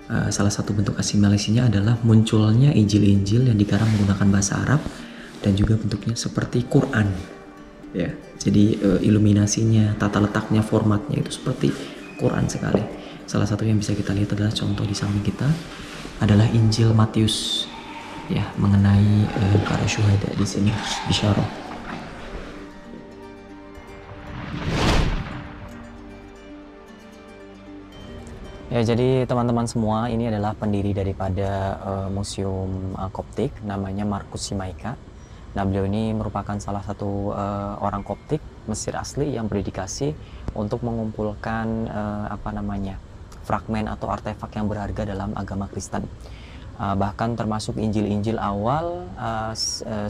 Salah satu bentuk asimilasinya adalah munculnya Injil-Injil yang dikarang menggunakan bahasa Arab dan juga bentuknya seperti Quran. Ya, jadi iluminasinya, tata letaknya, formatnya itu seperti Quran sekali. Salah satu yang bisa kita lihat adalah contoh di samping kita adalah Injil Matius, ya, mengenai para syuhada di sini bisyarah. Ya, jadi teman-teman semua, ini adalah pendiri daripada museum Koptik, namanya Markus Simaika. Nah, beliau ini merupakan salah satu orang Koptik Mesir asli yang berdedikasi untuk mengumpulkan fragmen atau artefak yang berharga dalam agama Kristen. Bahkan termasuk Injil-Injil awal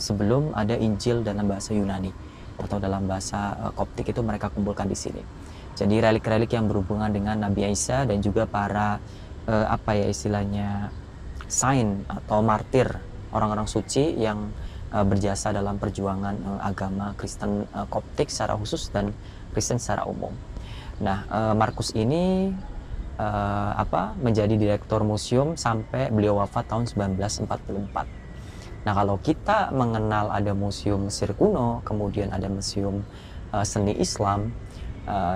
sebelum ada Injil dalam bahasa Yunani atau dalam bahasa Koptik itu mereka kumpulkan di sini. Jadi relik-relik yang berhubungan dengan Nabi Isa dan juga para saint atau martir, orang-orang suci yang berjasa dalam perjuangan agama Kristen Koptik secara khusus dan Kristen secara umum. Nah, Markus ini menjadi direktur museum sampai beliau wafat tahun 1944. Nah, kalau kita mengenal ada museum Mesir kuno, kemudian ada museum seni Islam,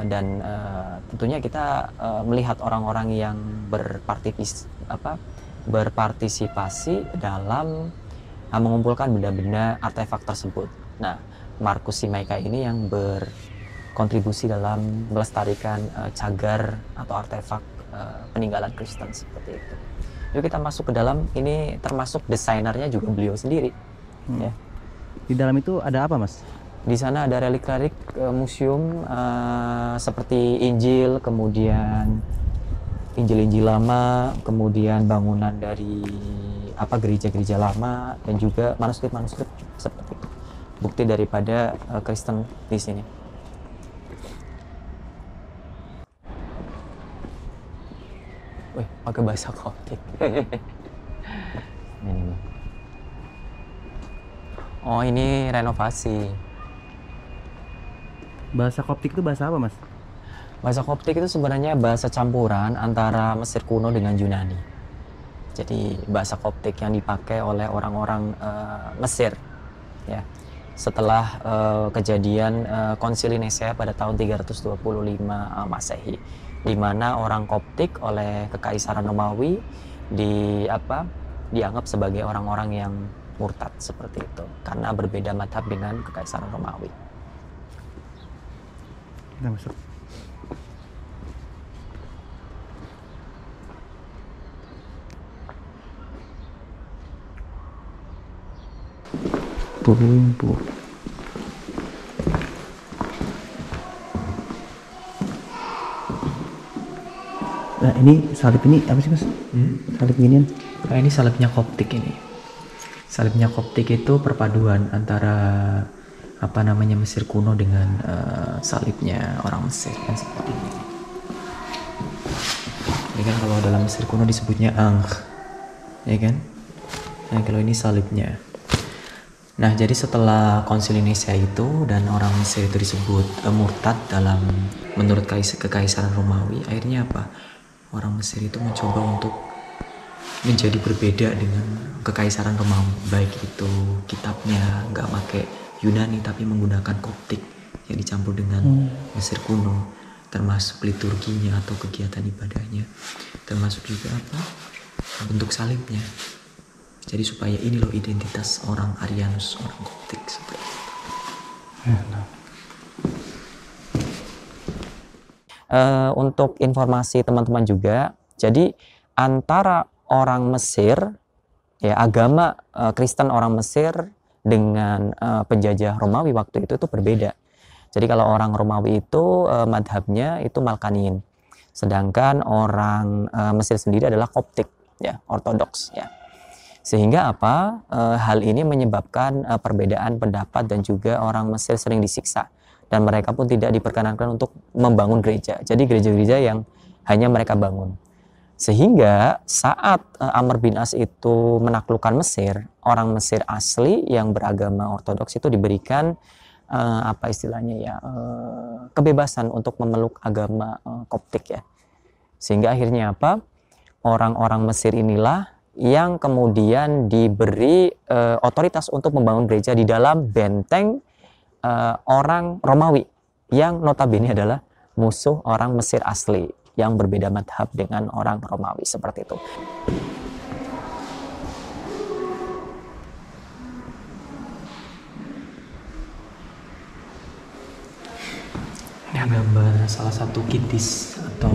dan tentunya kita melihat orang-orang yang berpartisipasi dalam mengumpulkan benda-benda artefak tersebut. Nah, Markus Simaika ini yang berkontribusi dalam melestarikan cagar atau artefak peninggalan Kristen seperti itu. Yuk kita masuk ke dalam. Ini termasuk desainernya juga beliau sendiri. Ya. Di dalam itu ada apa, Mas? Di sana ada relik-relik museum seperti Injil, kemudian Injil-Injil lama, kemudian bangunan dari gereja-gereja lama, dan juga manuskrip-manuskrip seperti itu. Bukti daripada Kristen di sini. Wih, pakai bahasa Koptik. Ini. Oh, ini renovasi. Bahasa Koptik itu bahasa apa, Mas? Bahasa Koptik itu sebenarnya bahasa campuran antara Mesir kuno dengan Yunani. Jadi bahasa Koptik yang dipakai oleh orang-orang Mesir, ya. Setelah kejadian Konsili Nisea pada tahun 325 Masehi, di mana orang Koptik oleh Kekaisaran Romawi dianggap sebagai orang-orang yang murtad seperti itu karena berbeda mazhab dengan Kekaisaran Romawi. Kita masuk. Bumbu. Nah, ini salib ini apa sih, Mas? Salib ginian. Nah, ini salibnya Koptik ini. Salibnya Koptik itu perpaduan antara Mesir kuno dengan salibnya orang Mesir, kan seperti ini. Ini kan kalau dalam Mesir kuno disebutnya Ankh, ya kan? Nah, kalau ini salibnya. Nah, jadi setelah Konsili Nisea itu dan orang Mesir itu disebut murtad menurut Kekaisaran Romawi, akhirnya apa? Orang Mesir itu mencoba untuk menjadi berbeda dengan Kekaisaran Romawi, baik itu kitabnya nggak pakai Yunani tapi menggunakan Koptik yang dicampur dengan Mesir kuno, termasuk liturginya atau kegiatan ibadahnya, termasuk juga bentuk salibnya. Jadi supaya ini loh identitas orang Arianus, orang Koptik seperti itu. Untuk informasi teman-teman juga, jadi antara orang Mesir, ya, agama Kristen orang Mesir dengan penjajah Romawi waktu itu berbeda. Jadi kalau orang Romawi itu madhabnya itu Malkaniin, sedangkan orang Mesir sendiri adalah Koptik, ya, Ortodoks, ya. Sehingga hal ini menyebabkan perbedaan pendapat dan juga orang Mesir sering disiksa dan mereka pun tidak diperkenankan untuk membangun gereja. Jadi gereja-gereja yang hanya mereka bangun. Sehingga saat Amr bin As itu menaklukkan Mesir, orang Mesir asli yang beragama Ortodoks itu diberikan kebebasan untuk memeluk agama Koptik, ya. Sehingga akhirnya orang-orang Mesir inilah yang kemudian diberi otoritas untuk membangun gereja di dalam benteng orang Romawi yang notabene adalah musuh orang Mesir asli yang berbeda madhab dengan orang Romawi, seperti itu. Ini gambar salah satu kitis atau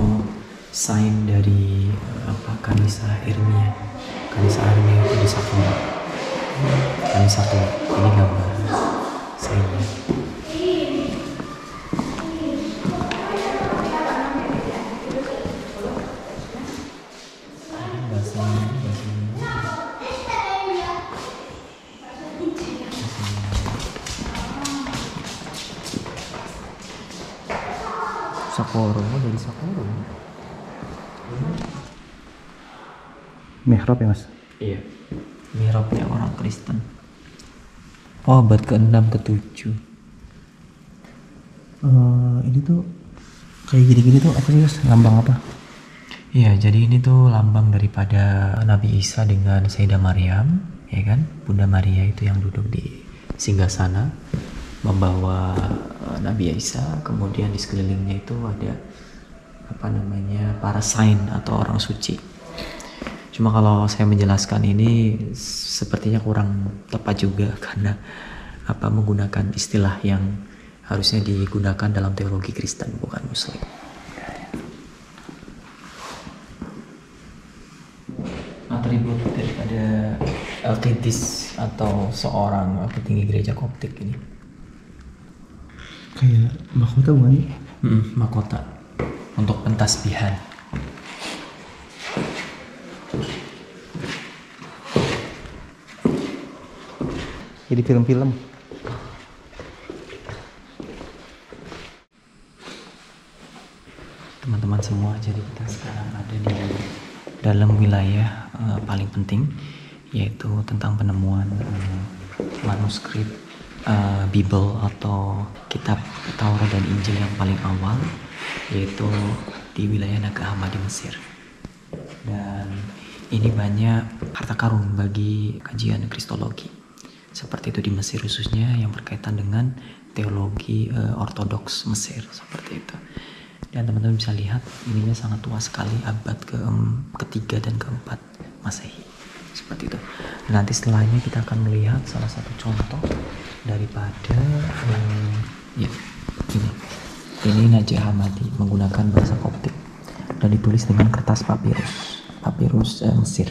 sign dari kanisa Irmia. Kanisa Irmia itu di Sakura. Kanisa tua. Ini gambar signnya. Sapporo, dari Sapporo. Mihrab ya mas? Iya. Mihrabnya orang Kristen. Oh, abad ke-6 ke-7. Ini tuh kayak gini-gini tuh apa sih mas? Lambang apa? Iya, jadi ini tuh lambang daripada Nabi Isa dengan Sayyidah Maryam, ya kan? Bunda Maria itu yang duduk di singgasana membawa Nabi Isa, kemudian di sekelilingnya itu ada para saint atau orang suci. Cuma kalau saya menjelaskan ini sepertinya kurang tepat juga karena menggunakan istilah yang harusnya digunakan dalam teologi Kristen, bukan Muslim. Atribut daripada Al-Qidis atau seorang petinggi gereja Koptik ini. Kayak mahkota bukan? Mahkota untuk pentasbihan. Jadi film-film. Teman-teman semua, jadi kita sekarang ada di dalam wilayah paling penting, yaitu tentang penemuan manuskrip Bible atau kitab Taurat dan Injil yang paling awal, yaitu di wilayah Naga Hammadi Mesir. Dan ini banyak harta karun bagi kajian kristologi, seperti itu di Mesir khususnya yang berkaitan dengan teologi ortodoks Mesir, seperti itu. Dan teman-teman bisa lihat ininya sangat tua sekali, abad ketiga dan keempat Masehi, seperti itu. Dan nanti setelahnya kita akan melihat salah satu contoh daripada ini Najah Hammadi menggunakan bahasa Koptik dan ditulis dengan kertas papirus Mesir.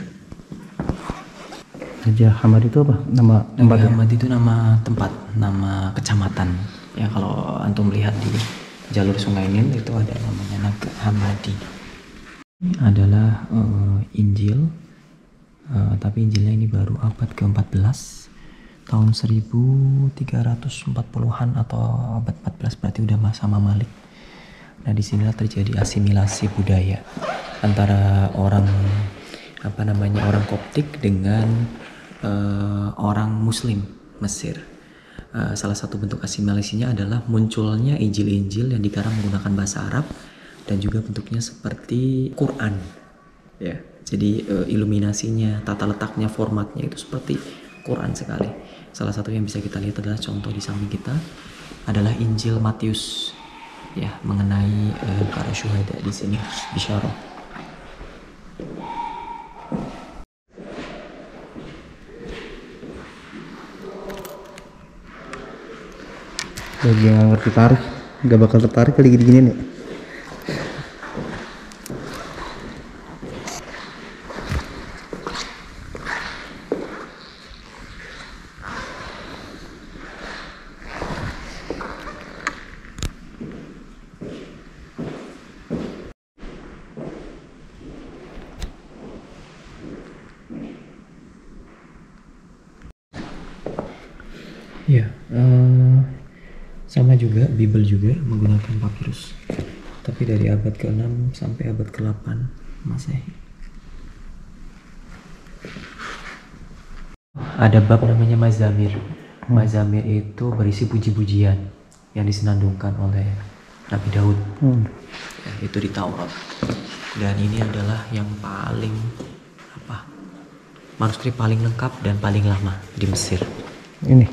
Najah Hammadi itu apa? Nama tempat? Najah Hammadi itu nama tempat, nama kecamatan. Ya kalau antum lihat di jalur Sungai Nil itu ada namanya Naga Hammadi. Ini adalah Injil, tapi Injilnya ini baru abad ke-14, tahun 1340-an atau abad 14, berarti udah masa Mamalik. Nah, disinilah terjadi asimilasi budaya antara orang orang Koptik dengan orang Muslim Mesir. Salah satu bentuk asimilasinya adalah munculnya Injil-Injil yang dikarang menggunakan bahasa Arab dan juga bentuknya seperti Quran. Ya, jadi iluminasinya, tata letaknya, formatnya itu seperti Quran sekali. Salah satu yang bisa kita lihat adalah contoh di samping kita adalah Injil Matius, ya, mengenai para syuhada di sini, bisyarah. Bagi yang ngerti tarik, nggak bakal tertarik kali gini-gini nih. Ya, sama juga Bible juga menggunakan papirus, tapi dari abad ke-6 sampai abad ke-8 Masehi. Ada bab namanya Mazamir. Mazamir itu berisi puji-pujian yang disenandungkan oleh Nabi Daud. Ya, itu di Taurat. Dan ini adalah yang paling manuskrip paling lengkap dan paling lama di Mesir. Ini.